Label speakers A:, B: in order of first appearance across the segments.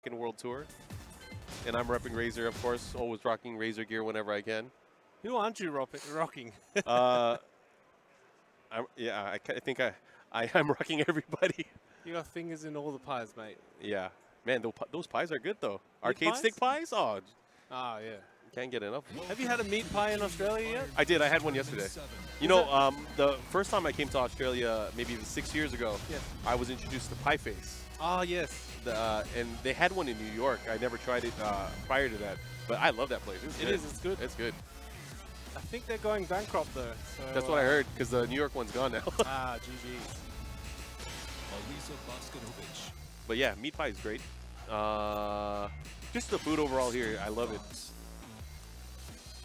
A: Tekken World Tour. And I'm repping Razer, of course, always rocking Razer gear whenever I can.
B: Who aren't you rocking?
A: I think I'm rocking everybody.
B: You got fingers in all the pies, mate.
A: Yeah. Man, those pies are good, though.
B: Meat
A: Arcade
B: pies?
A: stick pies? Oh,
B: Ah, yeah.
A: can't get enough.
B: Have you had a meat pie in Australia yet?
A: I did. I had one yesterday. You know, the first time I came to Australia, maybe even 6 years ago,
B: Yes.
A: I was introduced to Pie Face.
B: Ah, yes.
A: And they had one in New York. I never tried it prior to that. But I love that place.
B: It's good.
A: It's good.
B: I think they're going bankrupt, though. So,
A: That's what I heard, because the New York one's gone now.
B: Ah, GG's.
A: But yeah, meat pie is great. Just the food overall here, I love it.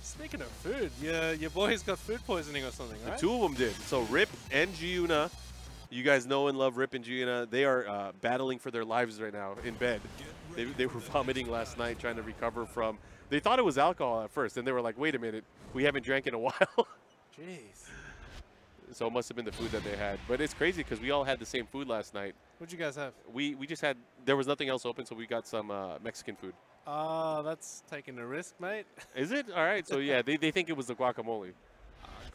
B: Speaking of food, your boy's got food poisoning or something, right?
A: The two of them did. So Rip and Giuna, you guys know and love Rip and Giuna. They are battling for their lives right now in bed. They were vomiting last night, trying to recover from. They thought it was alcohol at first, and they were like, "Wait a minute, we haven't drank in a while."
B: Jeez.
A: So it must have been the food that they had. But it's crazy because we all had the same food last night.
B: What'd you guys have?
A: We just had. There was nothing else open, so we got some Mexican food.
B: Ah, that's taking a risk, mate.
A: Is it? All right. So yeah, they think it was the guacamole.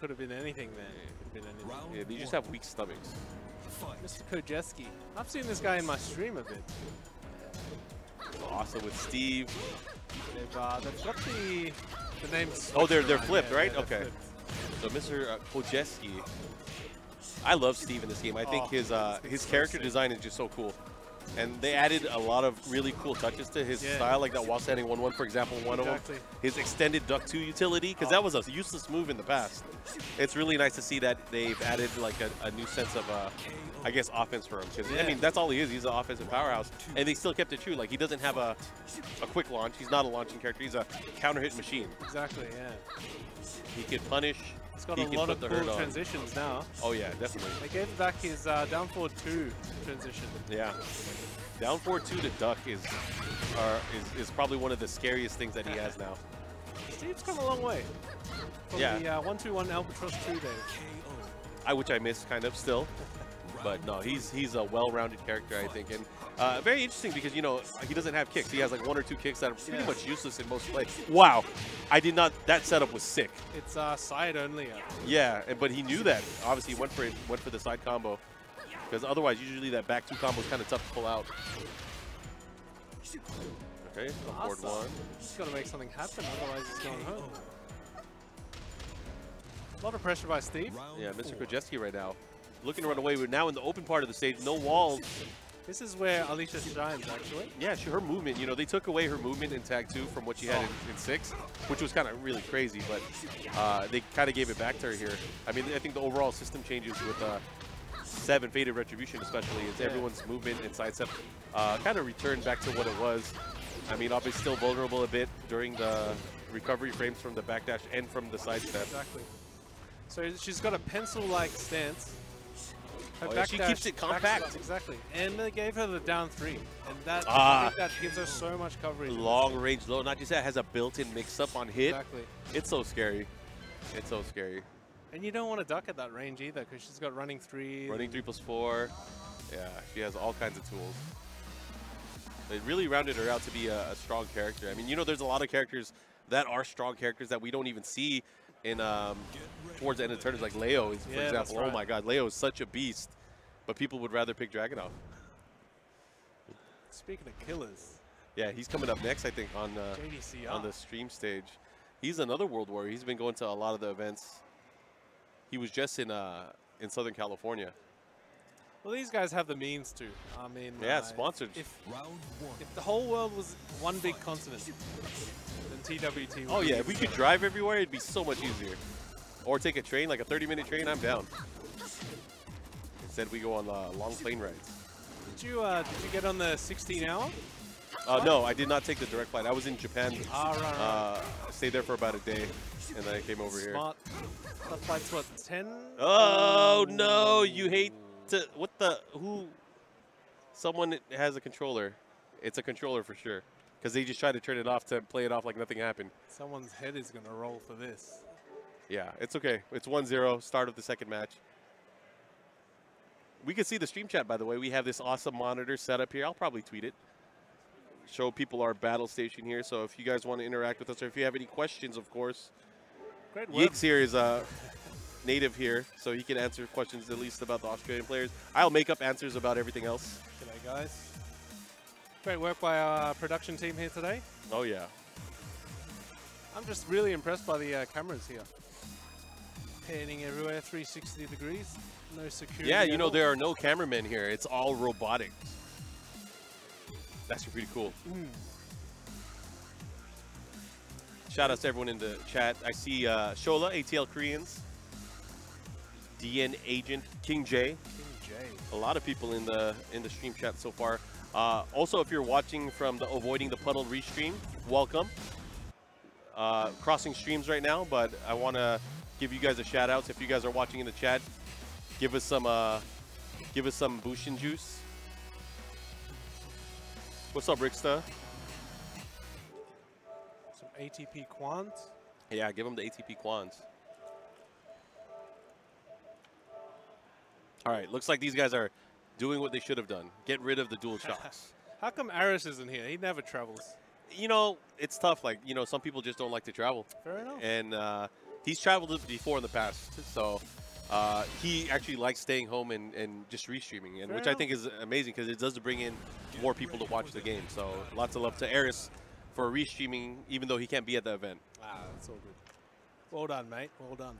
B: Could have been anything, man. Could have been anything.
A: Yeah, they just have weak stomachs.
B: Mr. Kojeski. I've seen this guy in my stream a bit.
A: Awesome with Steve.
B: They've got the names.
A: Oh, they're
B: around,
A: flipped,
B: yeah,
A: right?
B: they're
A: Okay.
B: flipped.
A: So Mr. Kojeski. I love Steve in this game. I think his
B: so
A: character
B: sick.
A: design is just so cool. And they added a lot of really cool touches to his style, like that while standing 1-1, for example, one of them. His extended duck 2 utility, because that was a useless move in the past. It's really nice to see that they've added like a new sense of, I guess, offense for him. Because, I mean, that's all he is. He's an offensive powerhouse. And they still kept it true. Like, he doesn't have a quick launch. He's not a launching character. He's a counter-hit machine.
B: Exactly, yeah.
A: He can punish.
B: He's got
A: he
B: a
A: can
B: lot
A: put
B: of
A: the
B: cool
A: hurt on.
B: transitions now.
A: Oh, yeah, definitely.
B: They gave back his down forward 2 transition.
A: Yeah. Down 4-2 to duck is probably one of the scariest things that he has now.
B: Steve's come a long way. From the 1-2-1 Albatross 2 days.
A: Which I miss kind of still. But no, he's a well-rounded character, I think. And very interesting because, you know, he doesn't have kicks. He has like 1 or 2 kicks that are pretty much useless in most plays. Wow. I did not. That setup was sick.
B: It's side only.
A: Yeah, but he knew that. Obviously, he went for the side combo. Because otherwise, usually that back 2 combo is kind of tough to pull out. Okay, forward 1.
B: He's got to make something happen, otherwise he's going home. A lot of pressure by Steve.
A: Yeah, Mr. Kojeski right now. Looking to run away. We're now in the open part of the stage. No walls.
B: This is where Alicia shines, actually.
A: Yeah, her movement. You know, they took away her movement in Tag 2 from what she had in 6, which was kind of really crazy. But they kind of gave it back to her here. I mean, I think the overall system changes with 7 Faded Retribution, especially. It's everyone's movement and sidestep kind of returned back to what it was. I mean, obviously still vulnerable a bit during the recovery frames from the backdash and from the sidestep.
B: Exactly. So she's got a pencil-like stance.
A: She keeps it compact.
B: Exactly. And they gave her the down 3. And I think that gives her so much coverage.
A: Long range low. Not just that, has a built-in mix-up on hit.
B: Exactly.
A: It's so scary. It's so scary.
B: And you don't want to duck at that range either, because she's got running 3.
A: Running 3+4. Yeah, she has all kinds of tools. They really rounded her out to be a strong character. I mean, you know, there's a lot of characters that are strong characters that we don't even see in towards the end of the tournaments, like Leo, for example.
B: Right.
A: Oh my God, Leo is such a beast, but people would rather pick Dragunov.
B: Speaking of killers.
A: Yeah, he's coming up next, I think, on the stream stage. He's another World Warrior. He's been going to a lot of the events. He was just in Southern California.
B: Well, these guys have the means to. I mean,
A: yeah, sponsored.
B: If the whole world was one big continent, then TWT would
A: Oh yeah, if we could drive everywhere, it'd be so much easier. Or take a train, like a 30-minute train, I'm down. Instead, we go on long plane rides.
B: Did you get on the 16-hour?
A: No, I did not take the direct flight. I was in Japan.
B: Right.
A: Stayed there for about a day, and then I came over here.
B: Smart. That flight's what, 10?
A: Oh no, you hate to someone has a controller. It's a controller for sure, because they just try to turn it off to play it off like nothing happened.
B: Someone's head is gonna roll for this.
A: Yeah, it's okay. It's 1-0, start of the second match. We can see the stream chat, by the way. We have this awesome monitor set up here. I'll probably tweet it. show people our battle station here. So if you guys want to interact with us, or if you have any questions, of course.
B: Great work.
A: Yigs here is native here, so he can answer questions at least about the Australian players. I'll make up answers about everything else.
B: G'day, guys. Great work by our production team here today.
A: Oh, yeah.
B: I'm just really impressed by the cameras here. Panning everywhere, 360 degrees. No security.
A: Yeah, you know, there are no cameramen here. It's all robotics. That's pretty cool. Shout out to everyone in the chat. I see Shola, ATL Koreans, DN Agent, King J. A lot of people in the stream chat so far. Also, if you're watching from the Avoiding the Puddle restream, welcome. Crossing streams right now, but I want to give you guys a shout out. So if you guys are watching in the chat, give us some Bushin juice. What's up, Ricksta?
B: Some ATP Quans.
A: Yeah, give them the ATP Quans. All right, looks like these guys are doing what they should have done. Get rid of the dual shocks.
B: How come Aris isn't here? He never travels.
A: You know, it's tough. Like, you know, some people just don't like to travel.
B: Fair enough.
A: And he's traveled before in the past. So he actually likes staying home and just restreaming, and which I think is amazing because it does bring in more people to watch the game. So lots of love to Aris for restreaming, even though he can't be at the event.
B: Ah, that's all good. Well done, mate. Well done.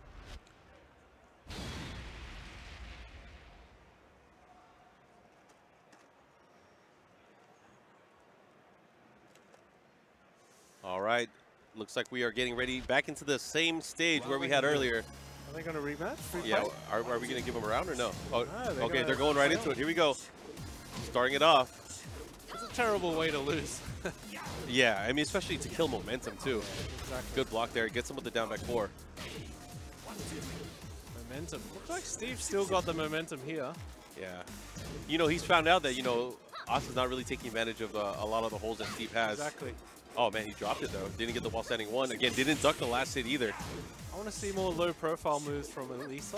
A: All right. Looks like we are getting ready back into the same stage where we had earlier.
B: Are they going to rematch?
A: Yeah. Are we going to give them a round or no? Oh, okay, they're going right into it. Here we go. Starting it off.
B: It's a terrible way to lose.
A: Yeah, I mean, especially to kill momentum, too.
B: Exactly. Good
A: block there. Gets him with the down back 4.
B: Momentum. Looks like Steve still got the momentum here.
A: Yeah. You know, he's found out that, you know, Asa's not really taking advantage of a lot of the holes that Steve has.
B: Exactly.
A: Oh, man, he dropped it, though. Didn't get the wall standing 1. Again, didn't duck the last hit either.
B: I want to see more low-profile moves from Elisa,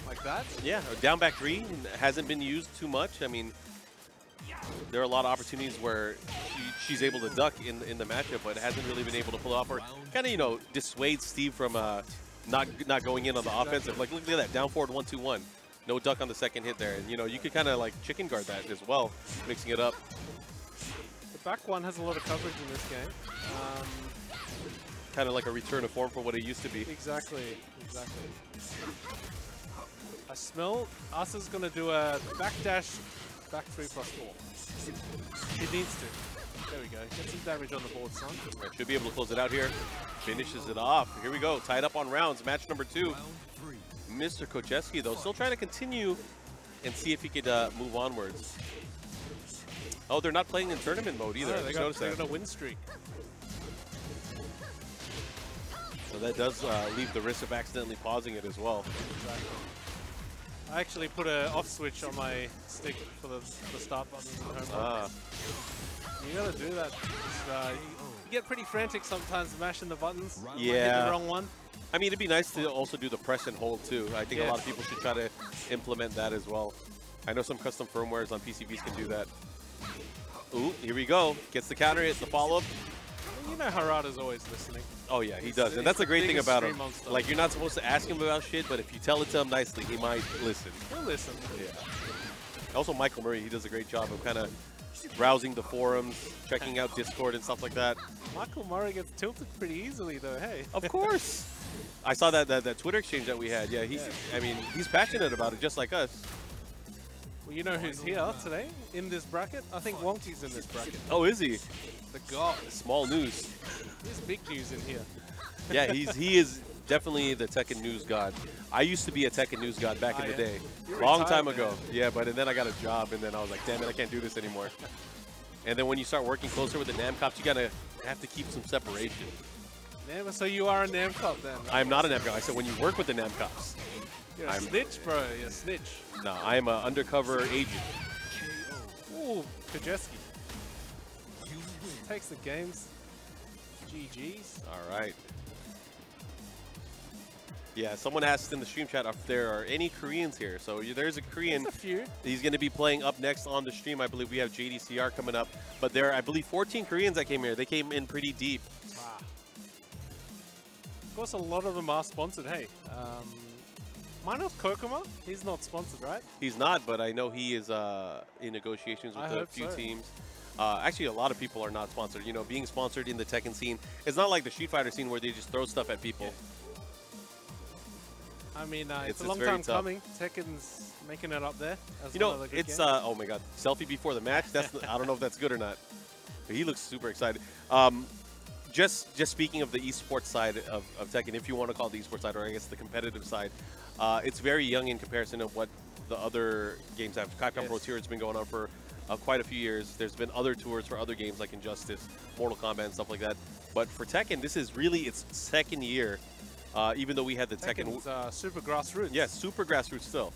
B: like that.
A: Yeah, down back 3 hasn't been used too much. I mean, there are a lot of opportunities where she's able to duck in the matchup, but hasn't really been able to pull off or kind of, you know, dissuade Steve from not going in on the offensive. Like, look at that, down forward 1-2-1. No duck on the second hit there. And, you know, you could kind of, like, chicken guard that as well, mixing it up.
B: The back one has a lot of coverage in this game.
A: Kind of like a return to form for what it used to be.
B: Exactly, exactly. I smell Asa's going to do a backdash, back 3+4. He needs to. There we go. Get some damage on the board, son.
A: Right, should be able to close it out here. Finishes it off. Here we go. Tied up on rounds. Match number 2. Mr. Kocheski, though, still trying to continue and see if he could move onwards. Oh, they're not playing in tournament mode either.
B: Oh, they got a win streak.
A: So that does leave the risk of accidentally pausing it as well.
B: Exactly. I actually put an off switch on my stick for the start button. You gotta do that. You get pretty frantic sometimes mashing the buttons.
A: Yeah.
B: Hit the wrong one.
A: I mean, it'd be nice to also do the press and hold too. I think a lot of people should try to implement that as well. I know some custom firmwares on PCBs can do that. Ooh, here we go. Gets the counter hit, the follow-up.
B: You know Harada's always listening.
A: Oh yeah, he does. And that's the great thing about him. Like, you're not supposed to ask him about shit, but if you tell it to him nicely, he might listen.
B: He'll listen.
A: Yeah. Also, Michael Murray, he does a great job of kind of browsing the forums, checking out Discord and stuff like that.
B: Michael Murray gets tilted pretty easily, though, hey.
A: Of course. I saw that Twitter exchange that we had. Yeah, I mean, he's passionate about it, just like us.
B: Well, you know who's here today in this bracket? I think Wonky's in this bracket.
A: Oh, is he?
B: The god.
A: Small news.
B: There's big news in here.
A: Yeah, he is definitely the Tekken news god. I used to be a Tekken news god back in the day. Long time ago. Yeah, but then I got a job, and then I was like, damn it, I can't do this anymore. And then when you start working closer with the Namcops, you have to keep some separation.
B: So you are a Namcop then?
A: I'm not a Namcop. I said when you work with the Namcops.
B: You're a snitch, bro. You're a snitch.
A: No, I am an undercover agent.
B: Ooh, Kajeski. Takes the games. GG's.
A: All right. Yeah, someone asked in the stream chat if there are any Koreans here. So there's a Korean.
B: There's a few.
A: He's going to be playing up next on the stream. I believe we have JDCR coming up. But there are, I believe, 14 Koreans that came here. They came in pretty deep.
B: Wow. Of course, a lot of them are sponsored. Hey, minus Kokoma, he's not sponsored, right?
A: He's not, but I know he is in negotiations with a few teams. Actually, a lot of people are not sponsored. You know, being sponsored in the Tekken scene, it's not like the Street Fighter scene where they just throw stuff at people.
B: Yeah. I mean, it's a long time coming. Tekken's making it up there. As
A: you know, it's oh my God, selfie before the match. That's I don't know if that's good or not. But he looks super excited. Just speaking of the esports side of Tekken, if you want to call it the esports side, or I guess the competitive side, it's very young in comparison to what the other games have. Capcom Pro Tour has been going on for quite a few years. There's been other tours for other games like Injustice, Mortal Kombat, and stuff like that. But for Tekken, this is really its second year. Even though we had the Tekken...
B: super grassroots.
A: Yeah, super grassroots still.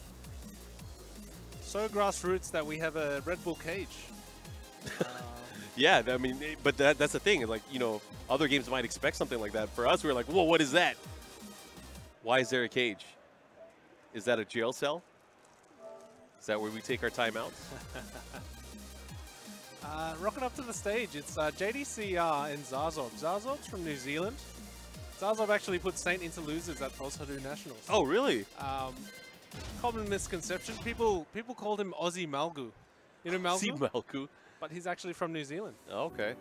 B: So grassroots that we have a Red Bull cage.
A: Yeah, I mean, but that's the thing. Like, you know, other games might expect something like that. For us, we're like, whoa, what is that? Why is there a cage? Is that a jail cell? Is that where we take our timeouts?
B: Rocking up to the stage, it's JDCR and Zazob. Zazob's from New Zealand. Zazob actually put Saint into losers at Falsehood Nationals.
A: Oh, really?
B: Common misconception. People called him Aussie Malgu. You know Malgu?
A: Malgu.
B: But he's actually from New Zealand.
A: Oh, okay.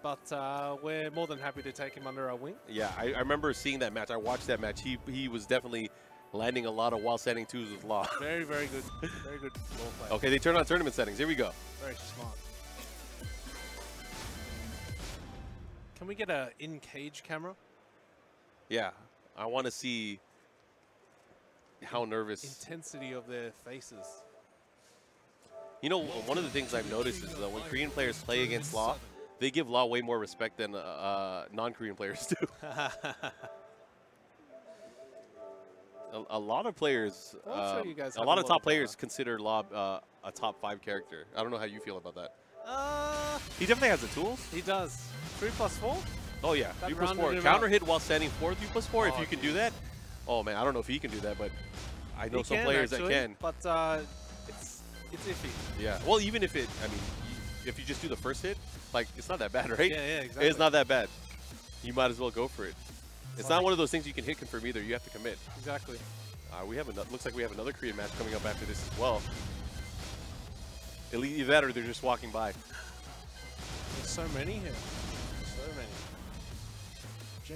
B: But we're more than happy to take him under our wing.
A: Yeah, I remember seeing that match. I watched that match. He was definitely landing a lot of while standing twos with Law.
B: Very, very good. Very good ball player.
A: Okay, they turn on tournament settings. Here we go.
B: Very smart. Can we get a in-cage camera?
A: Yeah, I want to see how nervous.
B: Intensity of their faces.
A: You know, one of the things I've noticed is that when Korean players play against Law, they give Law way more respect than non-Korean players do. A lot of players,
B: sure you guys
A: a lot of top players consider Law a top 5 character. I don't know how you feel about that. He definitely has the tools.
B: He does. 3+4?
A: Oh yeah, 3+4. Counter hit while standing 4, 3+4. If you can do that, oh man, I don't know if he can do that, but I know some players that can.
B: But it's iffy.
A: Yeah. Well, even if I mean, if you just do the first hit, like it's not that bad, right?
B: Yeah, exactly.
A: It's not that bad. You might as well go for it. It's not one of those things you can hit confirm either. You have to commit.
B: Exactly.
A: We have looks like we have another Korean match coming up after this as well. Either that or they're just walking by.
B: There's so many here. So many.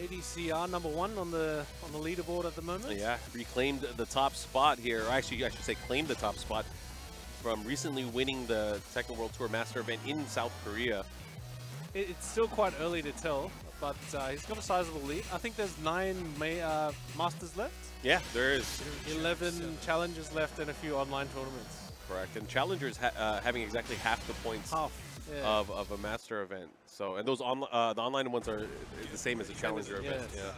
B: JDCR #1 on the leaderboard at the moment.
A: Yeah, reclaimed the top spot here. Or actually, I should say claimed the top spot from recently winning the Tekken World Tour Master event in South Korea.
B: It's still quite early to tell, but he's got a sizable lead. I think there's 9 Masters left.
A: Yeah, there is.
B: 11 Challengers left and a few online tournaments.
A: Correct, and Challengers having exactly half the points of a Master event. So, and those the online ones are the same as a Challenger event.
B: Yes.
A: Yeah.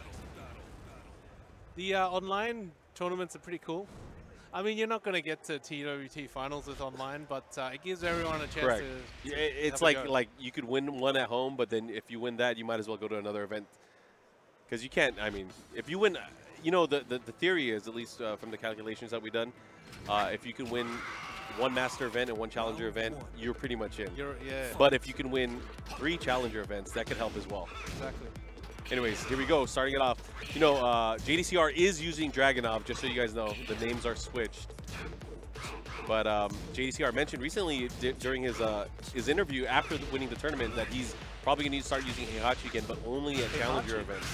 B: The online tournaments are pretty cool. I mean, you're not going to get to TWT finals with online, but it gives everyone a chance to.
A: Yeah, it's like you could win one at home, but then if you win that, you might as well go to another event. Because you can't. I mean, if you win, you know, the theory is, at least from the calculations that we've done, if you can win one Master event and one Challenger event, you're pretty much in. But if you can win 3 Challenger events, that could help as well.
B: Exactly.
A: Anyways, here we go, starting it off. You know, JDCR is using Dragunov, just so you guys know. The names are switched. But JDCR mentioned recently during his interview after winning the tournament that he's probably going to start using Heihachi again, but only at Challenger events.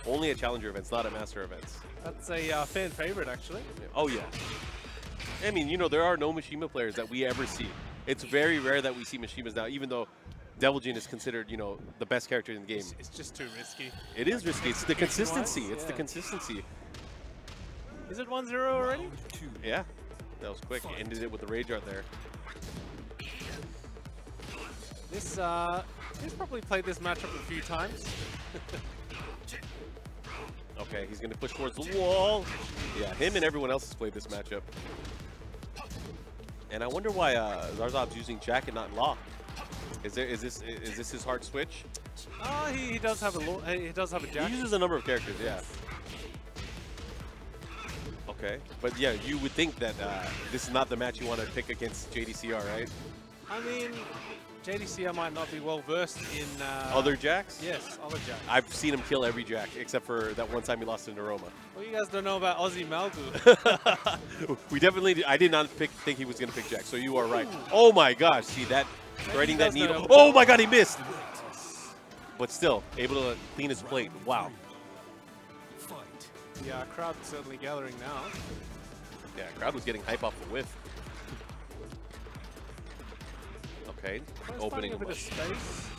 A: Only at Challenger events, not at Master events.
B: That's a fan favorite, actually.
A: Oh, yeah. I mean, you know, there are no Mishima players that we ever see. It's very rare that we see Mishimas now, even though Devil Jin is considered, you know, the best character in the game.
B: It's just too risky.
A: It is risky. It's the consistency. It's the consistency.
B: Is it 1-0 already?
A: Yeah. That was quick. Ended it with the rage art there.
B: He's probably played this matchup a few times.
A: Okay, he's going to push towards the wall. Yeah, him and everyone else has played this matchup. And I wonder why Zarzob's using Jack and not Law. Is this his hard switch?
B: He does have a Jack.
A: He uses a number of characters, yeah. Okay, but yeah, you would think that this is not the match you want to pick against JDCR, right?
B: I mean, JDCR might not be well versed in
A: other jacks.
B: Yes, other jacks.
A: I've seen him kill every jack except for that one time he lost to Naroma.
B: Well, you guys don't know about Aussie Malgu.
A: We definitely. I did not think he was going to pick jack, so you are right. Oh my gosh! See that threading that needle. Oh my God, he missed. But still able to clean his plate. Wow.
B: Yeah, crowd certainly gathering now.
A: Yeah, crowd was getting hype off the whiff. Okay, opening
B: a bit of space.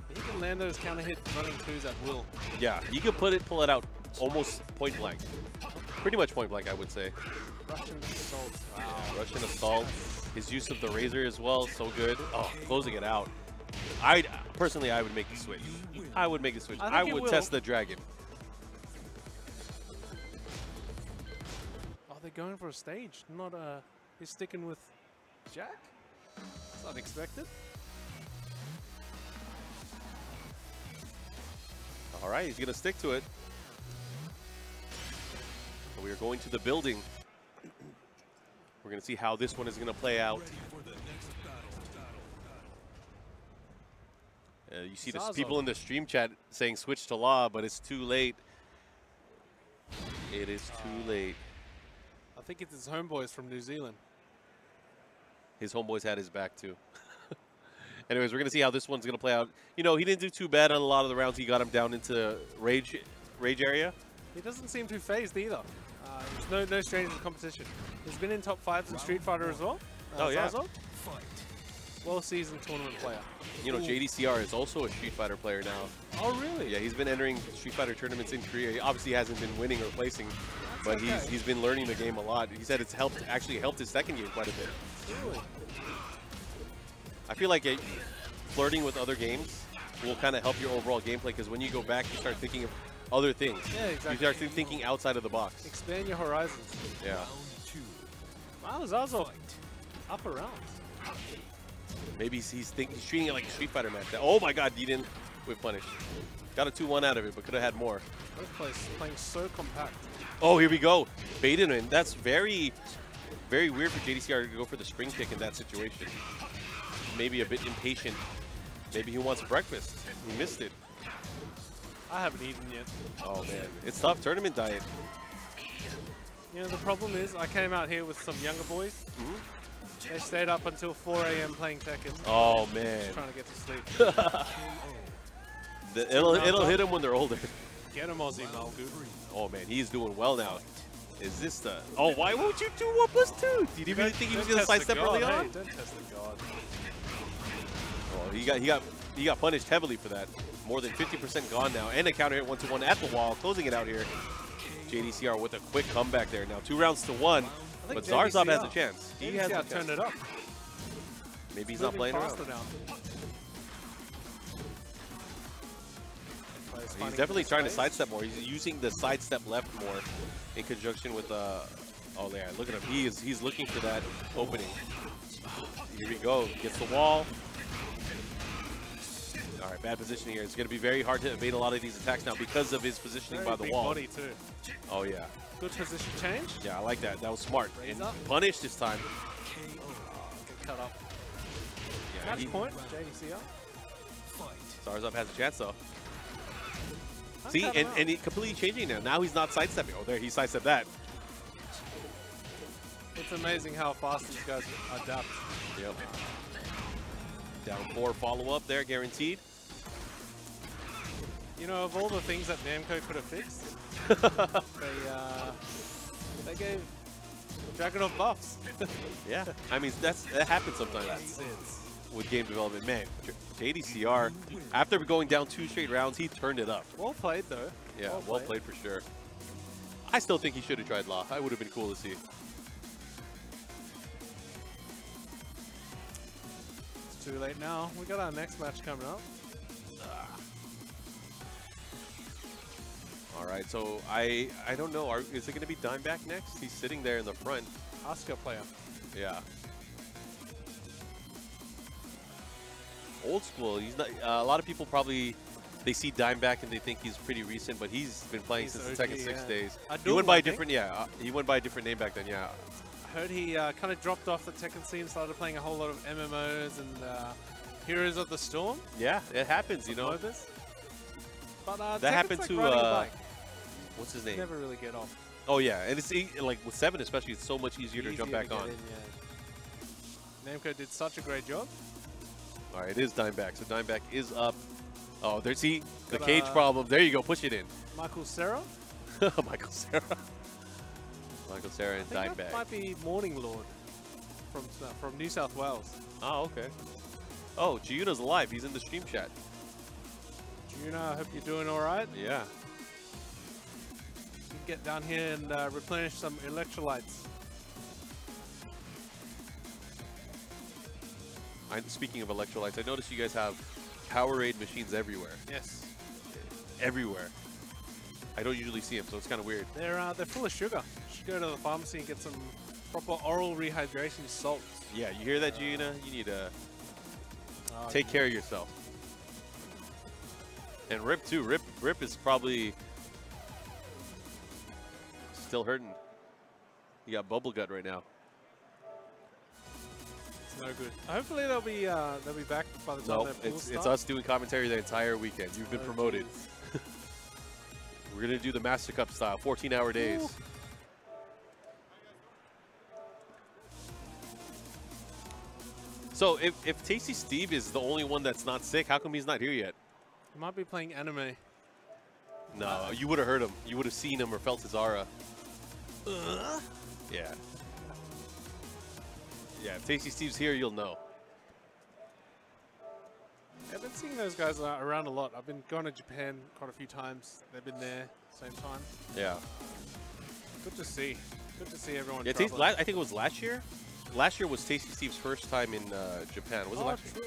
B: He can land those counter hits running twos at will.
A: Yeah, he could pull it out almost point blank. Pretty much point blank, I would say.
B: Russian assault. Wow.
A: Russian assault. His use of the razor as well, so good. Oh, closing it out. Personally, I would make the switch. I would make the switch. I would test the dragon.
B: Oh, they're going for a stage. Not he's sticking with Jack? It's unexpected.
A: All right, he's going to stick to it. We are going to the building. We're going to see how this one is going to play out. You see the people in the stream chat saying switch to law, but it's too late. It is too late.
B: I think it's his homeboys from New Zealand.
A: His homeboys had his back too. Anyways, we're going to see how this one's going to play out. You know, he didn't do too bad on a lot of the rounds. He got him down into rage area.
B: He doesn't seem too phased either. He's no stranger to competition. He's been in top 5s in Street Fighter as well.
A: Oh, yeah.
B: Well-seasoned tournament player.
A: You know, JDCR is also a Street Fighter player now.
B: Oh, really?
A: Yeah, he's been entering Street Fighter tournaments in Korea. He obviously hasn't been winning or placing, but he's been learning the game a lot. He said it's actually helped his second game quite a bit.
B: Really?
A: I feel like flirting with other games will kind of help your overall gameplay, because when you go back, you start thinking of other things.
B: Yeah, exactly.
A: You start thinking outside of the box.
B: Expand your horizons.
A: Yeah.
B: Wow, Zazo up around.
A: Maybe he's treating it like a Street Fighter match. Oh my God, he didn't whip punish. Got a 2-1 out of it, but could have had more.
B: Both players playing so compact.
A: Oh, here we go. Baited in. That's very, very weird for JDCR to go for the spring kick in that situation. Maybe a bit impatient. Maybe he wants breakfast. He missed it.
B: I haven't eaten yet.
A: Oh man, it's tough. Tournament diet.
B: You know, the problem is I came out here with some younger boys. They stayed up until 4 AM playing Tekken.
A: Oh man.
B: Just trying to get to sleep.
A: It'll hit them when they're older.
B: Get him, Aussie Malgu.
A: Oh man, he's doing well now. Is this the... Oh, why won't you do 1+2? Did you really think he was going to sidestep early on?
B: Hey, don't test the god.
A: Oh, he got punished heavily for that. More than 50% gone now, and a counter hit 1-2-1 at the wall, closing it out here. JDCR with a quick comeback there. Now 2 rounds to 1, but Zarzov has a chance. He has
B: turned it up.
A: Maybe he's not playing around. He's definitely trying to sidestep more. He's using the sidestep left more in conjunction with oh yeah, look at him. He's looking for that opening. Here we go. Gets the wall. All right, bad positioning here. It's going to be very hard to evade a lot of these attacks now because of his positioning by the wall.
B: Body too.
A: Oh yeah.
B: Good position change.
A: Yeah, I like that. That was smart. And punish this time.
B: Get cut up.
A: Yeah,
B: match point, JDCR.
A: Zarzov has a chance though. See, and he's completely changing now. Now he's not sidestepping. Oh, there, he sidestepped that.
B: It's amazing how fast these guys adapt.
A: Yep. Down 4 follow-up there, guaranteed.
B: You know, of all the things that Namco could have fixed, they gave Dragunov buffs.
A: Yeah, I mean, that happens sometimes with game development. Man, JDCR, after going down 2 straight rounds, he turned it up.
B: Well played, though.
A: Yeah, well played for sure. I still think he should have tried Law. That would have been cool to see.
B: It's too late now. We got our next match coming up.
A: All right, so I don't know. Is it going to be Dimeback next? He's sitting there in the front.
B: Asuka player.
A: Yeah. Old school. He's not. A lot of people probably they see Dimeback and they think he's pretty recent, but he's been playing since the Tekken 6 days. He
B: Adul,
A: went by a different, he went by a different name back then, yeah.
B: I heard he kind of dropped off the Tekken scene, started playing a whole lot of MMOs and Heroes of the Storm.
A: Yeah, it happens, you know.
B: But
A: that
B: Tekken's
A: happened
B: like
A: to, what's his name?
B: Never really get off.
A: Oh yeah, and it's like with 7 especially, it's so much easier to jump back on.
B: Namco did such a great job.
A: All right, it is Dimeback, so Dimeback is up. Oh, there's the cage problem. There you go, push it in.
B: Michael Serra.
A: Michael Serra. Michael Serra and Dimeback.
B: That might be Morning Lord from New South Wales.
A: Oh, okay. Oh, Giuna's alive. He's in the stream chat.
B: Giuna, I hope you're doing all right.
A: Yeah.
B: Get down here and replenish some electrolytes.
A: Speaking of electrolytes, I noticed you guys have Powerade machines everywhere.
B: Yes.
A: Everywhere. I don't usually see them, so it's kind of weird.
B: They're full of sugar. You should go to the pharmacy and get some proper oral rehydration salts.
A: Yeah, you hear that, Giuna? You need to take care of yourself. And Rip too. Rip is probably still hurting. You got bubble gut right now.
B: It's no good. Hopefully they'll be back by the time their pools start.
A: It's us doing commentary the entire weekend. You've been promoted. We're gonna do the Master Cup style, 14-hour days. Ooh. So if Tasty Steve is the only one that's not sick, how come he's not here yet?
B: He might be playing anime.
A: No, you would have heard him. You would have seen him or felt his aura. Yeah. Yeah, if Tasty Steve's here, you'll know.
B: I've been seeing those guys around a lot. I've been going to Japan quite a few times. They've been there same time.
A: Yeah.
B: Good to see. Good to see everyone.
A: Yeah, I think it was last year. Last year was Tasty Steve's first time in Japan. Was it last year?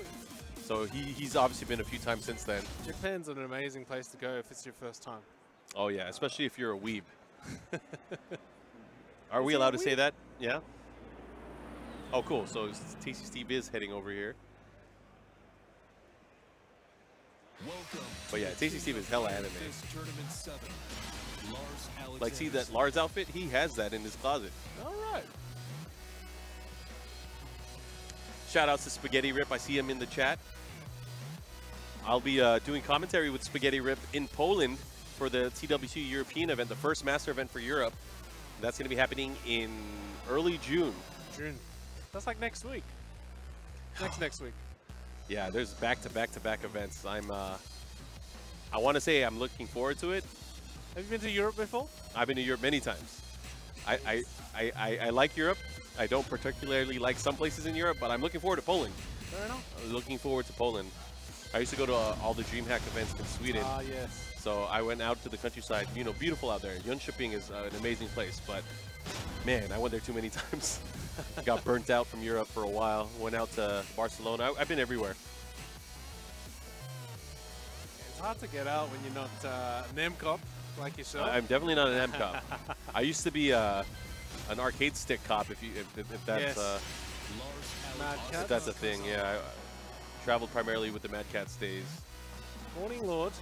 A: So he's obviously been a few times since then.
B: Japan's an amazing place to go if it's your first time.
A: Oh yeah, especially if you're a weeb. Are we allowed to say that? Yeah. Oh cool. So Tasty Steve is heading over here. But yeah, Tasty Steve is hella anime. Like, see that Lars outfit? He has that in his closet.
B: All right.
A: Shout outs to Spaghetti Rip. I see him in the chat. I'll be doing commentary with Spaghetti Rip in Poland for the TWC European event, the first master event for Europe. That's going to be happening in early June.
B: That's like next week. Next week.
A: Yeah, there's back-to-back-to-back events. I want to say I'm looking forward to it.
B: Have you been to Europe before?
A: I've been to Europe many times. I like Europe. I don't particularly like some places in Europe, but I'm looking forward to Poland.
B: Fair enough.
A: I'm looking forward to Poland. I used to go to all the DreamHack events in Sweden.
B: Ah, yes.
A: So I went out to the countryside. You know, beautiful out there. Jönköping is an amazing place, but man, I went there too many times. Got burnt out from Europe for a while. Went out to Barcelona. I've been everywhere.
B: It's hard to get out when you're not NEM-cop like yourself.
A: I'm definitely not an NEM-cop. I used to be an arcade stick cop, if that's
B: yes.
A: if that's a thing. Yeah, I traveled primarily with the Mad Catz days.
B: Morning Lord,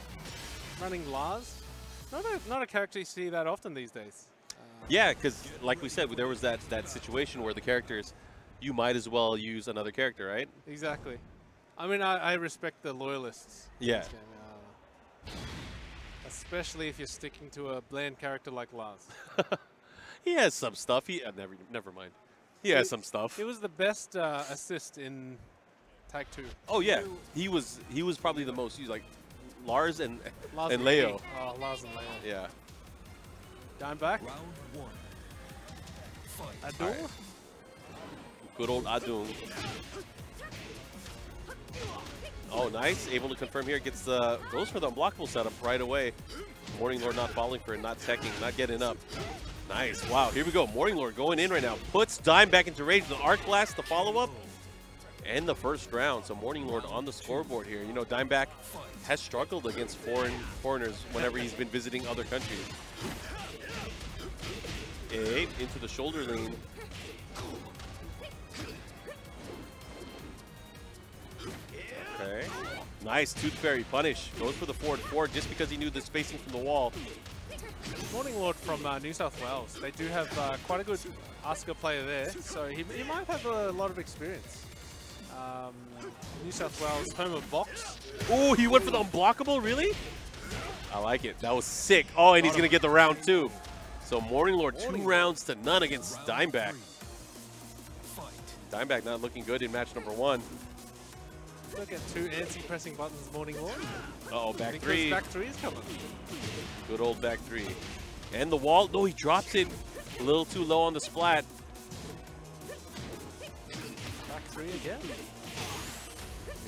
B: running Lars. Not a character you see that often these days.
A: Yeah, because like we said, there was that situation where the characters, you might as well use another character, right?
B: Exactly. I mean, I respect the loyalists.
A: Yeah.
B: Especially if you're sticking to a bland character like Lars.
A: He has some stuff. Never mind. He has some stuff.
B: He was the best assist in Tag 2.
A: Oh yeah, he was probably the most used, like Lars and Leo.
B: Oh, Lars and Leo.
A: Yeah.
B: Dimeback. Adul.
A: Right. Good old Adul. Oh, nice. Able to confirm here. Goes for the unblockable setup right away. Morning Lord not falling for it, not teching, not getting up. Nice. Wow, here we go. Morning Lord going in right now. Puts Dime back into rage. The Arc Blast, the follow-up, and the first round. So Morning Lord on the scoreboard here. You know, Dimeback has struggled against foreigners whenever he's been visiting other countries. Into the shoulder lean. Okay. Nice Tooth Fairy punish. Goes for the forward 4 just because he knew the spacing from the wall.
B: Morning Lord from New South Wales. They do have quite a good Asuka player there, so he might have a lot of experience. New South Wales, home of Box.
A: Oh, he went for the unblockable, really? I like it. That was sick. Oh, and he's going to get the round 2. So Morning Lord 2 rounds to none against Dimebag. Dimebag not looking good in match number 1.
B: Look at 2 anti-pressing buttons, Morning Lord.
A: Uh-oh, back 3.
B: Back 3 is coming.
A: Good old back 3. And the wall. No, he drops it a little too low on the splat.
B: Back 3 again.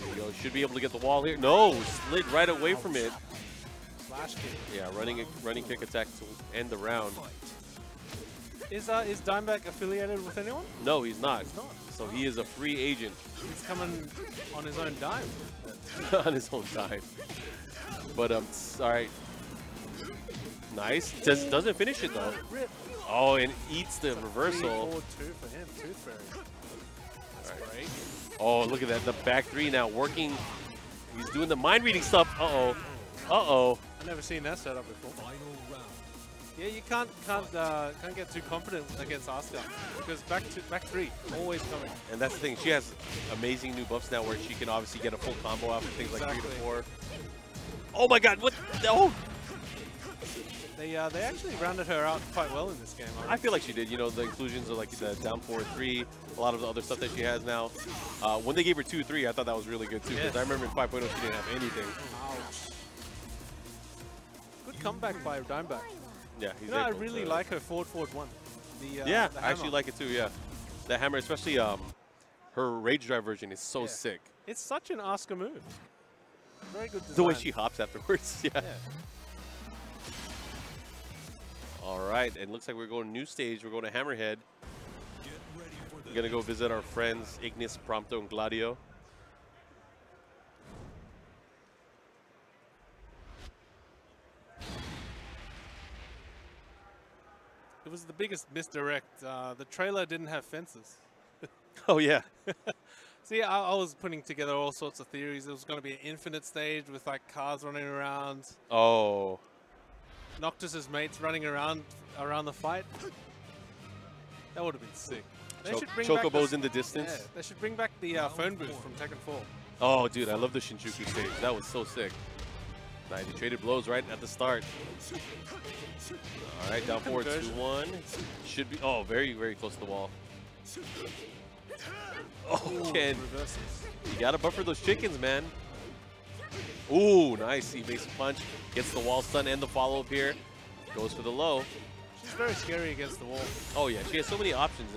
A: There you go. Should be able to get the wall here. No, slid right away from it.
B: Flash kick.
A: Yeah, running kick attack to end the round.
B: Is Dimebag affiliated with anyone?
A: No, he's not.
B: He's not.
A: So he is a free agent.
B: He's coming on his own dime.
A: On his own time. But, all right. Nice. Doesn't finish it, though.
B: Rip.
A: Oh, and eats the reversal.
B: 3-4-2 for him. Tooth Fairy. That's great.
A: Oh, look at that. The back 3 now working. He's doing the mind reading stuff. Uh-oh. Uh-oh.
B: I've never seen that setup before. Yeah, you can't get too confident against Asuka because back 3 always coming.
A: And that's the thing. She has amazing new buffs now where she can obviously get a full combo out of things like 3 to 4. Oh my God! What? Oh!
B: They actually rounded her out quite well in this game.
A: I feel like she did. You know, the inclusions of like the down 4-3, a lot of the other stuff that she has now. When they gave her 2-3, I thought that was really good too. Because I remember in 5.0 she didn't have anything.
B: Ouch. Good comeback by Dimebag.
A: Yeah, he's
B: I really like her forward 1.
A: Yeah, I actually like it too. Yeah, the hammer, especially her Rage Drive version, is so sick.
B: It's such an Asuka move. Very good design.
A: The way she hops afterwards. Yeah. All right, and looks like we're going new stage. We're going to Hammerhead. We're gonna go visit our friends Ignis, Prompto, and Gladio.
B: It was the biggest misdirect. The trailer didn't have fences.
A: Oh, yeah.
B: See, I was putting together all sorts of theories. It was going to be an infinite stage with like cars running around.
A: Oh.
B: Noctis's mates running around the fight. That would have been sick. They should bring
A: Chocobos
B: back
A: in the distance.
B: Yeah, they should bring back the phone booth from Tekken 4.
A: Oh, dude, I love the Shinjuku stage. That was so sick. Nice, he traded blows right at the start. All right, down forward 2-1. Should be, oh, very, very close to the wall. Oh, Ken. You got to buffer those chickens, man. Ooh, nice. He makes a punch. Gets the wall stun and the follow-up here. Goes for the low.
B: She's very scary against the wall.
A: Oh, yeah. She has so many options.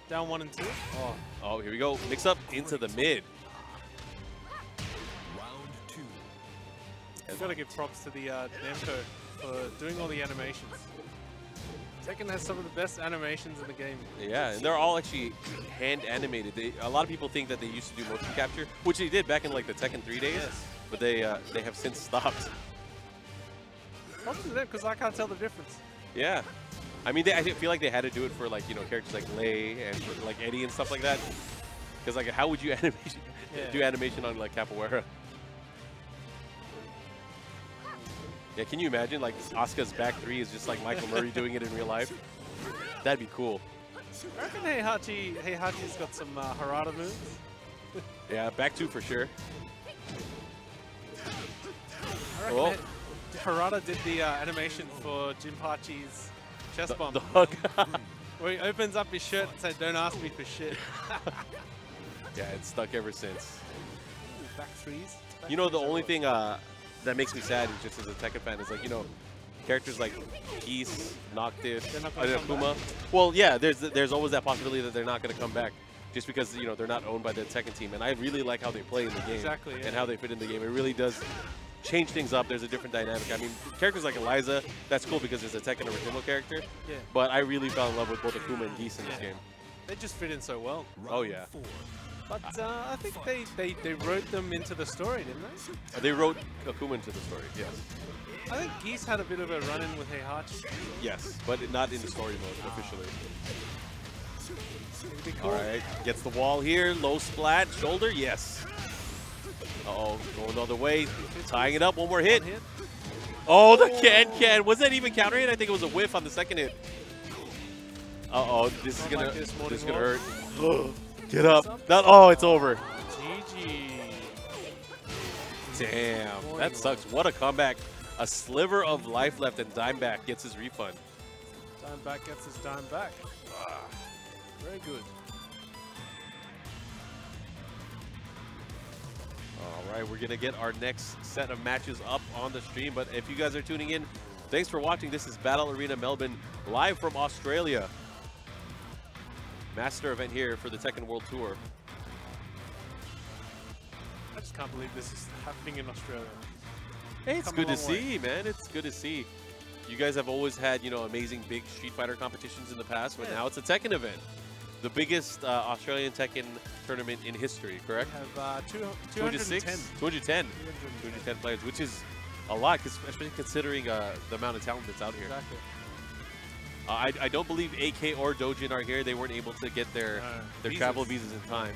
B: Down 1 and 2.
A: Oh, here we go. Mix up into the mid.
B: I've got to give props to the Namco for doing all the animations. Tekken has some of the best animations in the game.
A: Yeah, and they're all actually hand animated. A lot of people think that they used to do motion capture, which they did back in like the Tekken 3 days, but they have since stopped.
B: Props to them because I can't tell the difference.
A: Yeah, I mean, I feel like they had to do it for like characters like Lei and for, like Eddie and stuff like that. Because like, how would you do animation on like Capoeira? Yeah, can you imagine like Asuka's back 3 is just like Michael Murray doing it in real life? That'd be cool.
B: I reckon Heihachi's got some Harada moves.
A: Yeah, back 2 for sure.
B: I reckon Harada did the animation for Jinpachi's chest bump.
A: The hug.
B: Where he opens up his shirt and says, "Don't ask me for shit."
A: Yeah, it's stuck ever since.
B: Ooh, back 3s.
A: You know, the only thing that makes me sad is just as a Tekken fan is like, characters like Geese, Noctis, Akuma. Well, yeah, there's always that possibility that they're not going to come back just because, they're not owned by the Tekken team. And I really like how they play in the game and how they fit in the game. It really does change things up. There's a different dynamic. I mean, characters like Eliza, that's cool because it's a Tekken original character. Yeah. But I really fell in love with both Akuma and Geese in this game.
B: They just fit in so well.
A: Oh, yeah.
B: But I think they wrote them into the story, didn't they?
A: They wrote Akuma into the story, yes.
B: I think Geese had a bit of a run-in with Heihachi.
A: Yes, but not in the story mode officially.
B: Cool.
A: All right, gets the wall here, low splat, shoulder, yes. Uh-oh, going the other way, tying it up, one more hit.
B: Hit.
A: Oh, the can. Was that even counter hit? I think it was a whiff on the second hit. Uh-oh, this is gonna hurt. Get up. Not, oh, it's over.
B: GG.
A: Damn, that sucks. What a comeback. A sliver of life left, and Dimeback gets his refund.
B: Dimeback gets his dime back. Very good.
A: All right, we're going to get our next set of matches up on the stream. But if you guys are tuning in, thanks for watching. This is Battle Arena Melbourne, live from Australia. Master event here for the Tekken World Tour.
B: I just can't believe this is happening in Australia.
A: Hey, it's good to see, man. It's good to see. You guys have always had, you know, amazing big Street Fighter competitions in the past, but now it's a Tekken event. The biggest Australian Tekken tournament in history, correct?
B: We have 210
A: players, which is a lot, especially considering the amount of talent that's out here.
B: Exactly.
A: I don't believe AK or Dojin are here. They weren't able to get their travel visas in time.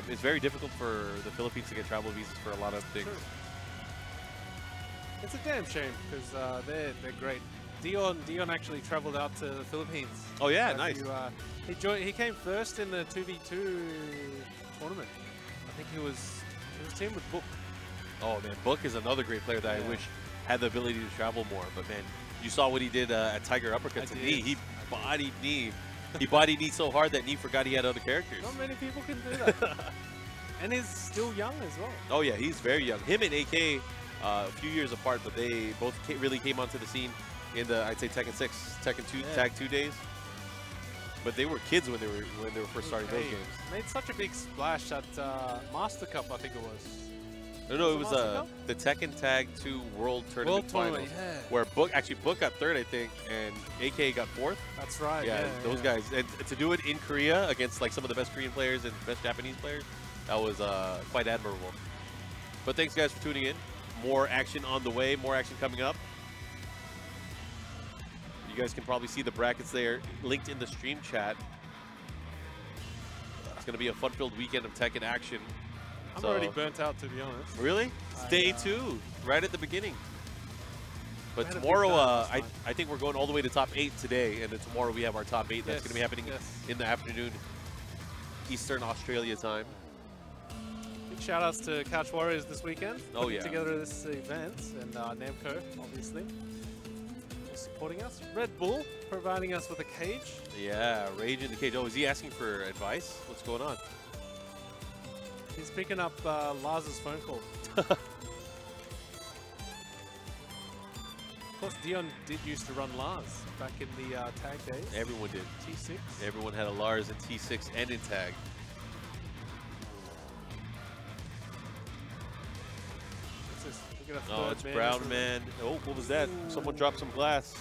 A: It's very difficult for the Philippines to get travel visas for a lot of things.
B: True. It's a damn shame because they're great. Dion actually traveled out to the Philippines.
A: Oh yeah, nice.
B: He came first in the 2v2 tournament. I think he was teamed with Book.
A: Oh man, Book is another great player that I wish had the ability to travel more. But man, you saw what he did at Tiger Uppercut to Knee. He bodied Knee. He bodied Knee so hard that Knee forgot he had other characters.
B: Not many people can do that. And he's still young as well.
A: Oh yeah, he's very young. Him and AK, a few years apart, but they both really came onto the scene in the, I'd say, Tekken 6, Tekken 2, Tag 2 days. But they were kids when they were first starting those games.
B: Made such a big splash at Master Cup, I think it was.
A: No, it was the Tekken Tag 2 World Tournament Finals, where Book got third, I think, and AK got fourth.
B: That's right.
A: Yeah, those guys. And to do it in Korea against like some of the best Korean players and best Japanese players, that was quite admirable. But thanks guys for tuning in. More action on the way. More action coming up. You guys can probably see the brackets there linked in the stream chat. It's going to be a fun-filled weekend of Tekken action.
B: I'm already burnt out, to be honest.
A: Really? It's day 2, right at the beginning. But tomorrow, I think we're going all the way to top 8 today, and then tomorrow we have our top 8. That's going to be happening in the afternoon, Eastern Australia time.
B: Big shout-outs to Couch Warriors this weekend.
A: Putting
B: together this event, and Namco, obviously, supporting us. Red Bull providing us with a cage.
A: Yeah, Rage in the cage. Oh, is he asking for advice? What's going on?
B: He's picking up Lars's phone call. Of course, Dion did used to run Lars back in the tag days.
A: Everyone did.
B: T6.
A: Everyone had a Lars in T6 and in tag. Oh, it's Brown Man. Oh, what was that? Ooh. Someone dropped some glass.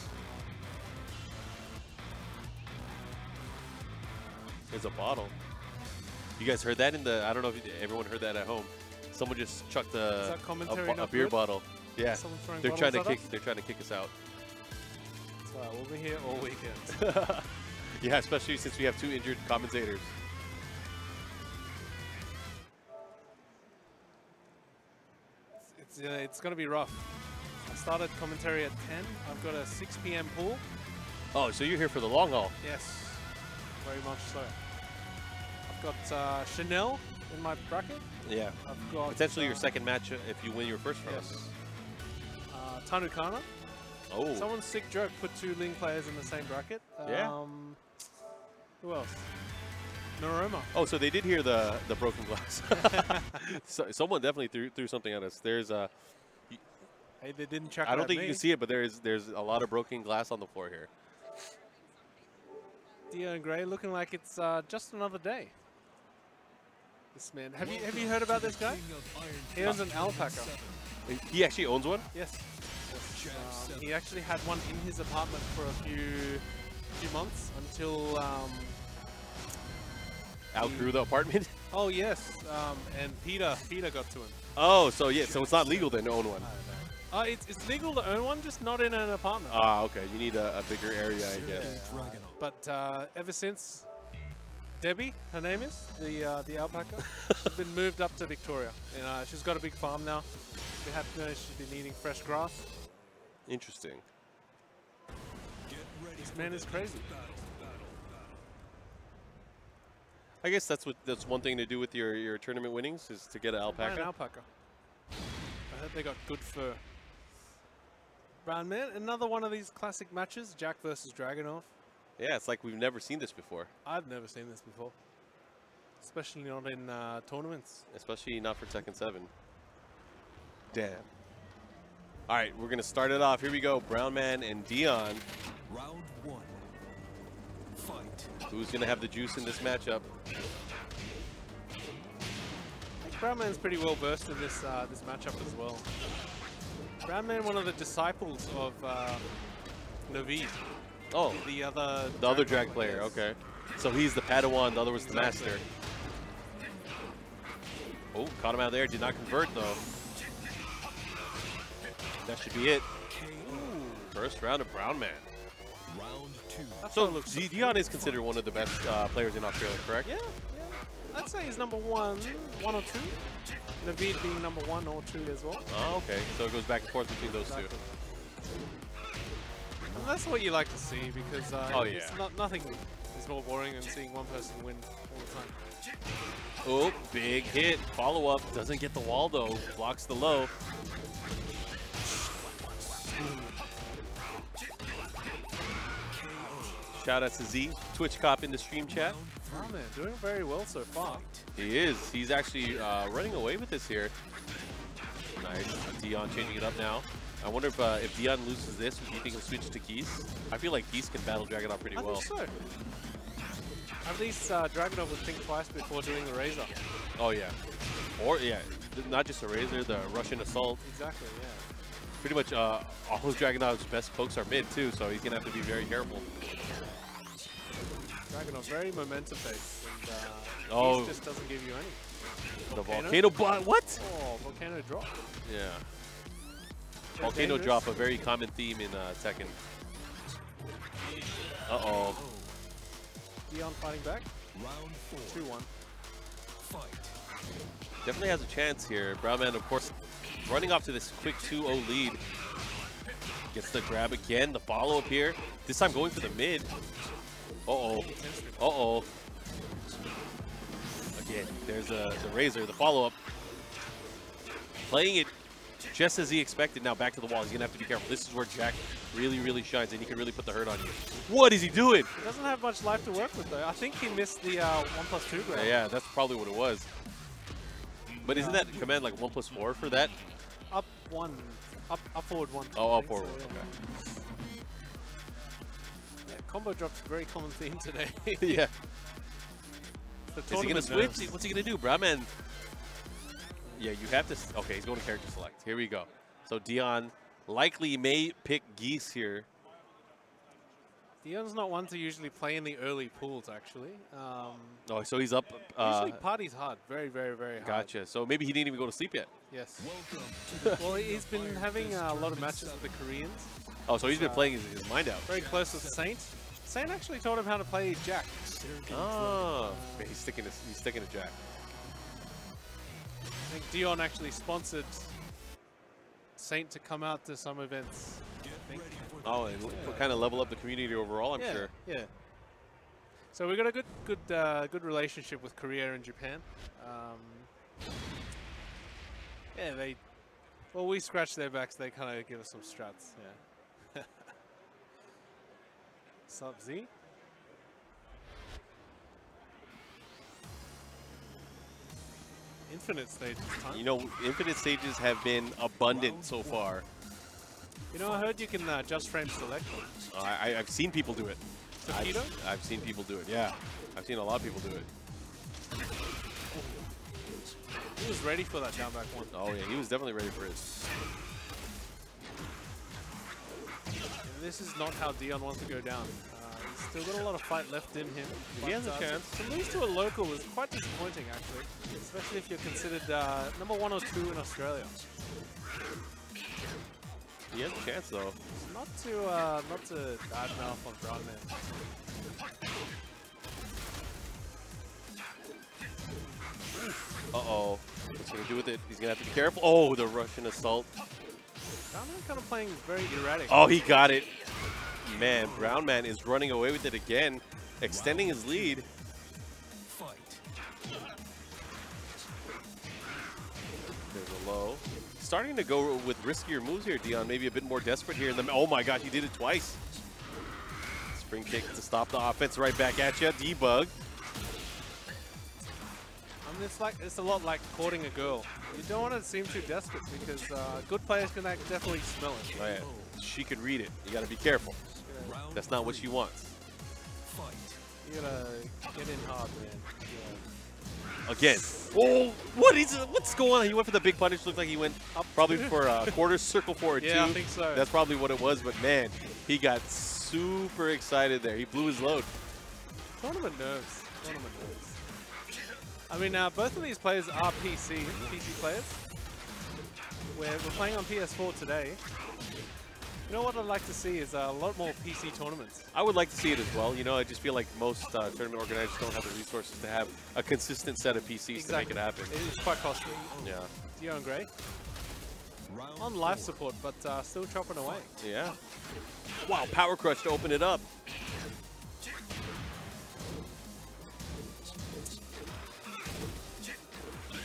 A: There's a bottle. You guys heard that in the? I don't know if everyone heard that at home. Someone just chucked a beer bottle. Yeah, they're trying to kick. They're trying to kick us out.
B: That's right. We'll be here all weekend.
A: Yeah, especially since we have 2 injured commentators.
B: It's going to be rough. I started commentary at 10. I've got a 6 p.m. pool.
A: Oh, so you're here for the long haul?
B: Yes, very much so. I've got Chanel in my bracket.
A: Yeah.
B: I've got
A: potentially your second match if you win your first from us.
B: Tanukana.
A: Oh.
B: Someone's sick joke put 2 Ling players in the same bracket. Who else? Naroma.
A: Oh, so they did hear the broken glass. So, someone definitely threw something at us. There's a.
B: Hey, they didn't check.
A: I don't think you can see it, but there's a lot of broken glass on the floor here.
B: Dion Gray looking like it's just another day. This man. Have you heard about this guy? He owns an alpaca.
A: He actually owns one?
B: Yes. He actually had one in his apartment for a few months until.
A: Outgrew the apartment?
B: Oh, yes. And Peter got to him.
A: Oh, so yeah, so it's not legal to own one.
B: It's legal to own one, just not in an apartment.
A: Ah, okay. You need a bigger area, I guess.
B: But ever since, Debbie, her name is, the alpaca. She's been moved up to Victoria. And, she's got a big farm now. They have to know she's been eating fresh grass.
A: Interesting.
B: This man is crazy.
A: I guess that's one thing to do with your tournament winnings is to get an alpaca.
B: An alpaca. I heard they got good fur. Brown man, another one of these classic matches, Jack versus Dragunov.
A: Yeah, it's like we've never seen this before.
B: I've never seen this before. Especially not in tournaments.
A: Especially not for Tekken 7. Damn. All right, we're going to start it off. Here we go. Brown Man and Dion.
C: Round 1. Fight.
A: Who's going to have the juice in this matchup?
B: I think Brown Man's pretty well versed in this this matchup as well. Brown Man, one of the disciples of Naveed.
A: Oh,
B: the other
A: drag player. Okay, so he's the Padawan. The other was the master. Oh, caught him out there. Did not convert though. That should be it. Ooh, first round of Brown Man.
C: Round 2.
A: So Dion is considered one of the best players in Australia, correct?
B: Yeah, yeah. I'd say he's number one or two. Naveed being number 1 or 2 as well.
A: Oh, okay. So it goes back and forth between those two.
B: And that's what you like to see because
A: yeah.
B: Nothing is more boring than seeing one person win all the time.
A: Oh, big hit. Follow up. Doesn't get the wall though. Blocks the low. Shout out to Z, Twitch Cop in the stream chat.
B: Oh man, doing very well so far.
A: He is. He's actually running away with this here. Nice. Dion changing it up now. I wonder if Dion loses this, do you think he'll switch to Geese? I feel like Geese can battle Dragunov pretty well.
B: I think so. At least Dragunov would think twice before doing the Razor.
A: Oh yeah. Or yeah, not just a Razor, the Russian Assault.
B: Exactly, yeah.
A: Pretty much all of Dragunov's best pokes are mid too, so he's gonna have to be very careful.
B: Dragunov very momentum based, and
A: oh,
B: Geese just doesn't give you any.
A: The volcano bot, what?
B: Oh, volcano drop.
A: Yeah.
B: Very
A: Volcano
B: dangerous.
A: drop, a very common theme in Tekken. Uh-oh.
B: Dion fighting back.
C: Round 4.
B: 2-1.
C: Fight.
A: Definitely has a chance here. Brown Man, of course, running off to this quick 2-0 lead. Gets the grab again, the follow-up here. This time going for the mid. Uh-oh. Uh-oh. Again, there's the Razor, the follow-up. Playing it just as he expected. Now back to the wall. He's going to have to be careful. This is where Jack really, really shines, and he can really put the hurt on you. What is he doing?
B: He doesn't have much life to work with, though. I think he missed the 1+2 grab.
A: Yeah, that's probably what it was. But isn't that command like 1+4 for that?
B: Up 1. Up forward 1.
A: Oh, up forward.
B: So, yeah.
A: Okay.
B: Yeah, combo drop's a very common theme today.
A: Yeah.
B: Is
A: he going to switch? What's he going to do? Brown Man. Yeah, you have to. Okay, he's going to character select. Here we go. So Dion likely may pick Geese here.
B: Dion's not one to usually play in the early pools, actually.
A: Oh, so he's up.
B: Usually parties hard. Very, very, very hard.
A: Gotcha. So maybe he didn't even go to sleep yet.
B: Yes. Well, he's been having a lot of matches with the Koreans.
A: Oh, so he's been playing his mind out.
B: Very close with Saint. Saint actually taught him how to play Jack.
A: Oh, he's sticking to Jack.
B: I think Dion actually sponsored Saint to come out to some events. I think.
A: Oh, and kind of level up the community overall, I'm sure.
B: Yeah. So we got a good relationship with Korea and Japan. Yeah, well, we scratch their backs. They kind of give us some strats. Yeah. Sup, Z? Infinite stages time.
A: You know, infinite stages have been abundant so far.
B: You know, I heard you can just frame select.
A: I've seen people do it.
B: Takedo?
A: I've seen people do it, yeah. I've seen a lot of people do it.
B: He was ready for that down back one.
A: Oh, yeah, he was definitely ready for it.
B: And this is not how Dion wants to go down. He's still got a lot of fight left in him.
A: He has a chance.
B: To lose to a local is quite disappointing, actually. Especially if you're considered number 1 or 2 in Australia.
A: He has a chance, though.
B: Not to badmouth on Brown Man.
A: Uh-oh. What's he going to do with it? He's going to have to be careful. Oh, the Russian assault.
B: Brownman kind of playing very erratic.
A: Oh, he got it. Man, Brown Man is running away with it again, extending his lead.
C: Fight.
A: There's a low. Starting to go with riskier moves here, Dion. Maybe a bit more desperate here. Oh my gosh, he did it twice. Spring kick to stop the offense. Right back at you. Debug.
B: I mean, it's a lot like courting a girl. You don't want to seem too desperate because good players can definitely smell it.
A: Oh, yeah. She could read it. You got to be careful. That's not what she wants.
C: Fight.
B: You gotta get in hard, man. Yeah.
A: Again. Oh, what's going on? He went for the big punish. Looked like he went up probably for a quarter circle forward
B: Yeah,
A: two.
B: I think so.
A: That's probably what it was. But man, he got super excited there. He blew his load.
B: Tournament nerves. Tournament nerves. I mean, both of these players are PC players. We're playing on PS4 today. You know what I'd like to see is a lot more PC tournaments.
A: I would like to see it as well. You know, I just feel like most tournament organizers don't have the resources to have a consistent set of PCs to make it happen.
B: It is quite costly.
A: Yeah.
B: Dion Gray
C: Round
B: on life support, but still chopping away.
A: Yeah. Wow, Power Crush to open it up.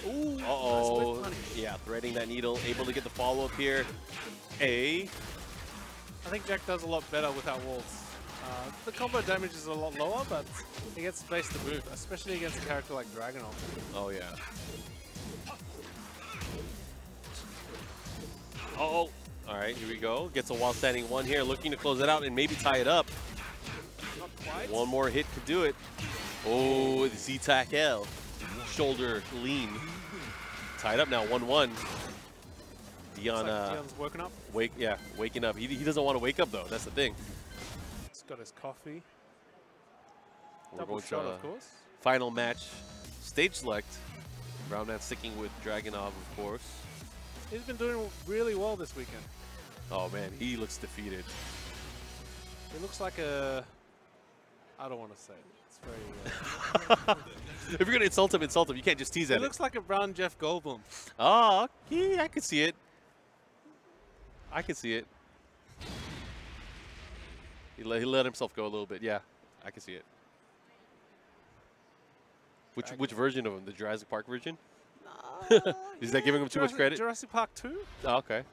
B: Ooh,
A: Uh-oh.
B: nice whip
A: Yeah, threading that needle, able to get the follow-up here.
B: I think Jack does a lot better without walls. The combo damage is a lot lower, but he gets space to move, especially against a character like Dragonov.
A: Oh, yeah. Uh-oh. All right, here we go. Gets a while standing one here, looking to close it out and maybe tie it up.
B: Not quite.
A: One more hit could do it. Oh, the Z-Tac L. Shoulder lean. Tied up now, 1-1. Dion,
B: Dion's woken up.
A: waking up. He doesn't want to wake up, though. That's the thing.
B: He's got his coffee.
A: We're
B: Double
A: going
B: shot,
A: to
B: of course.
A: final match. Stage select. Brown Man sticking with Dragonov, of course.
B: He's been doing really well this weekend.
A: Oh, man, he looks defeated.
B: He looks like a... I don't want to say it. It's very...
A: If you're going to insult him, insult him. You can't just tease
B: he
A: at it.
B: looks like a brown Jeff Goldblum.
A: Oh, yeah, I can see it. I can see it. He let himself go a little bit. Yeah, I can see it. Which version of him? The Jurassic Park version? Is that giving him too much credit?
B: Jurassic Park 2?
A: Oh, okay.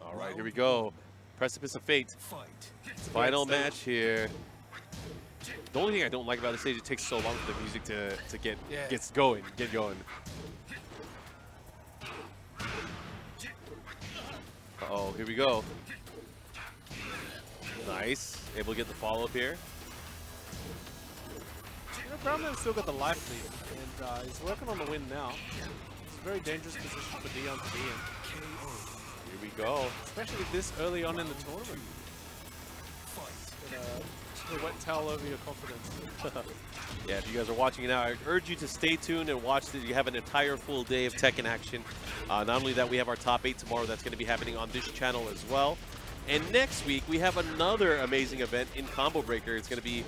A: All right, here we go. Precipice of Fate.
C: Fight.
A: Final match here. The only thing I don't like about the stage, it takes so long for the music to get going. Uh-oh, here we go. Nice. Able to get the follow-up here.
B: You know, Brownman's still got the life lead, and he's working on the win now. It's a very dangerous position for Dion to be in.
A: Here we go.
B: Especially this early on in the tournament. Get a wet towel over your confidence.
A: Yeah, if you guys are watching it now, I urge you to stay tuned and watch that. You have an entire full day of Tekken action. Not only that, we have our top 8 tomorrow. That's going to be happening on this channel as well. And next week, we have another amazing event in Combo Breaker. It's going to be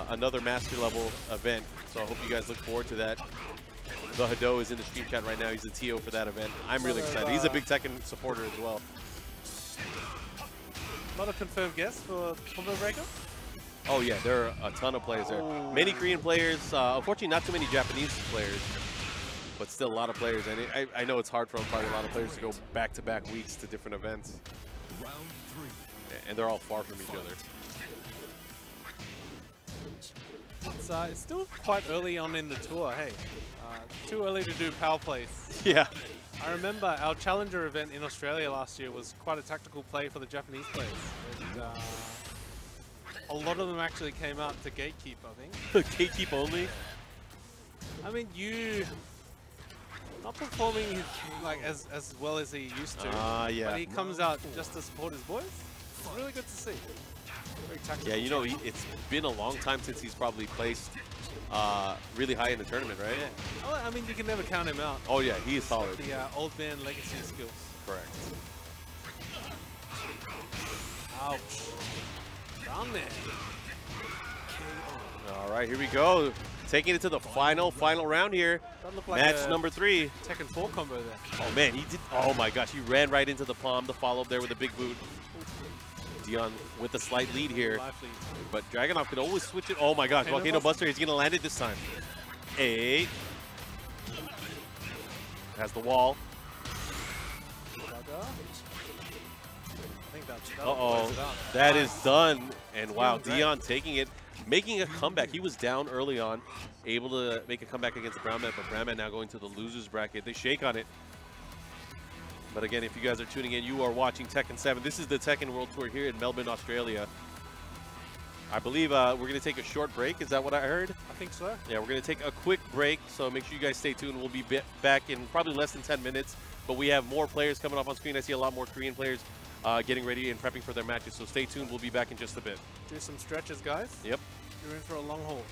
A: another master level event. So I hope you guys look forward to that. The Hado is in the stream chat right now. He's the TO for that event. I'm really excited. He's a big Tekken supporter as well.
B: Not a confirmed guess for Combo Breaker?
A: Oh yeah, there are a ton of players there. Many Korean players. Unfortunately, not too many Japanese players, but still a lot of players. And I know it's hard for probably a lot of players to go back-to-back weeks to different events.
C: Round 3.
A: And they're all far from each other.
B: It's still quite early on in the tour, hey. Too early to do power plays.
A: Yeah.
B: I remember our Challenger event in Australia last year was quite a tactical play for the Japanese players. And, a lot of them actually came out to gatekeep, I think.
A: Gatekeep only?
B: I mean, you not performing like as well as he used to.
A: Yeah.
B: But he comes out just to support his boys. It's really good to see. Very tactical.
A: Yeah, you know, it's been a long time since he's probably placed really high in the tournament, right?
B: Yeah. Oh, I mean, you can never count him out.
A: Oh yeah, he is solid.
B: The old man legacy skills.
A: Correct.
B: Ouch. Down there.
A: All right, here we go. Taking it to the final round here.
B: That looked like
A: Match number 3.
B: Tekken 4 combo there.
A: Oh, man, he did. Oh, my gosh. He ran right into the palm, the follow-up there with a big boot. Dion with a slight lead here.
B: Life lead.
A: But Dragunov could always switch it. Oh, my gosh. Volcano Buster, he's going to land it this time. 8. Has the wall.
B: I think that's
A: Uh-oh. That is done. And wow, Dion taking it, making a comeback. He was down early on, able to make a comeback against the Brown Man, but Brown Man now going to the loser's bracket. They shake on it. But again, if you guys are tuning in, you are watching Tekken 7. This is the Tekken World Tour here in Melbourne, Australia. I believe we're going to take a short break. Is that what I heard?
B: I think so.
A: Yeah, we're going to take a quick break, so make sure you guys stay tuned. We'll be back in probably less than 10 minutes, but we have more players coming up on screen. I see a lot more Korean players getting ready and prepping for their matches, so stay tuned. We'll be back in just a bit.
B: Do some stretches, guys.
A: Yep.
B: You're in for a long haul.